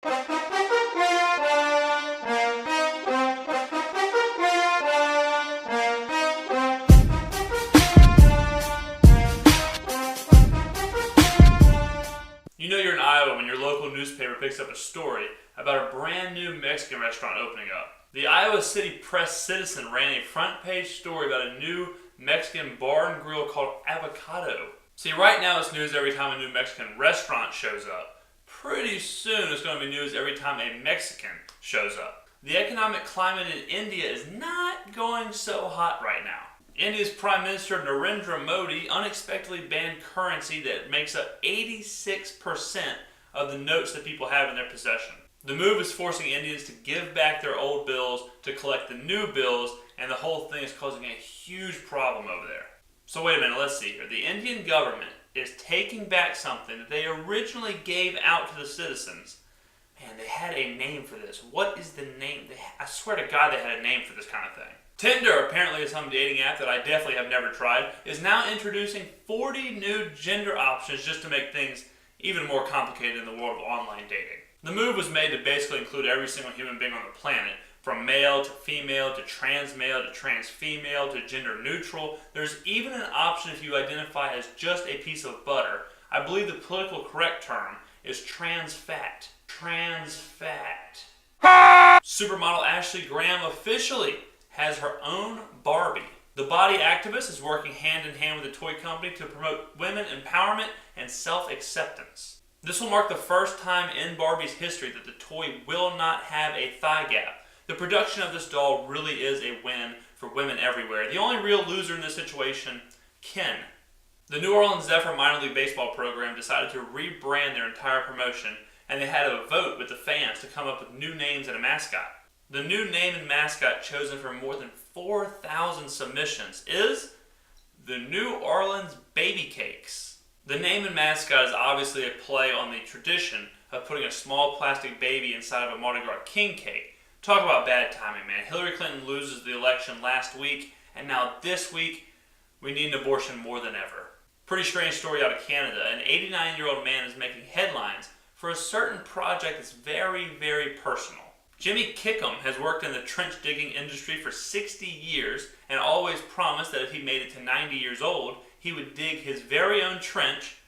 You know you're in Iowa when your local newspaper picks up a story about a brand new Mexican restaurant opening up. The Iowa City Press-Citizen ran a front page story about a new Mexican bar and grill called Avocado. See, right now it's news every time a new Mexican restaurant shows up. Pretty soon it's going to be news every time a Mexican shows up. The economic climate in India is not going so hot right now. India's Prime Minister Narendra Modi unexpectedly banned currency that makes up 86% of the notes that people have in their possession. The move is forcing Indians to give back their old bills to collect the new bills, and the whole thing is causing a huge problem over there. So wait a minute, let's see here. The Indian government is taking back something that they originally gave out to the citizens. Man, they had a name for this. What is the name? I swear to God they had a name for this kind of thing. Tinder, apparently is some dating app that I definitely have never tried, is now introducing 40 new gender options just to make things even more complicated in the world of online dating. The move was made to basically include every single human being on the planet, from male to female to trans male to trans female to gender neutral. There's even an option if you identify as just a piece of butter. I believe the political correct term is trans fat. Trans fat. Supermodel Ashley Graham officially has her own Barbie. The body activist is working hand in hand with the toy company to promote women empowerment and self-acceptance. This will mark the first time in Barbie's history that the toy will not have a thigh gap. The production of this doll really is a win for women everywhere. The only real loser in this situation, Ken. The New Orleans Zephyrs minor league baseball program decided to rebrand their entire promotion, and they had a vote with the fans to come up with new names and a mascot. The new name and mascot chosen from more than 4,000 submissions is the New Orleans Babycakes. The name and mascot is obviously a play on the tradition of putting a small plastic baby inside of a Mardi Gras king cake. Talk about bad timing, man. Hillary Clinton loses the election last week, and now this week, we need an abortion more than ever. Pretty strange story out of Canada. An 89-year-old man is making headlines for a certain project that's very, very personal. Jimmy Kickham has worked in the trench digging industry for 60 years and always promised that if he made it to 90 years old, he would dig his very own trench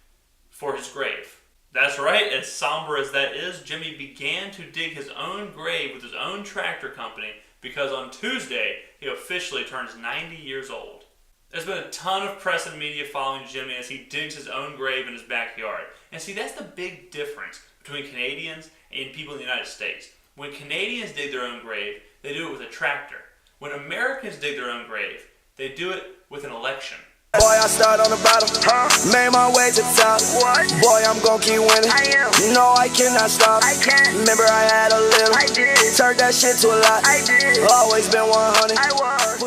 for his grave. That's right, as somber as that is, Jimmy began to dig his own grave with his own tractor company because on Tuesday, he officially turns 90 years old. There's been a ton of press and media following Jimmy as he digs his own grave in his backyard. And see, that's the big difference between Canadians and people in the United States. When Canadians dig their own grave, they do it with a tractor. When Americans dig their own grave, they do it with an election. Boy, I start on the bottom, made my way to the top. What? Boy, I'm gon' keep winning. I am. No, I cannot stop. I can't. Remember I had a little. I did. Turned that shit to a lot. I did. Always been 100. I was.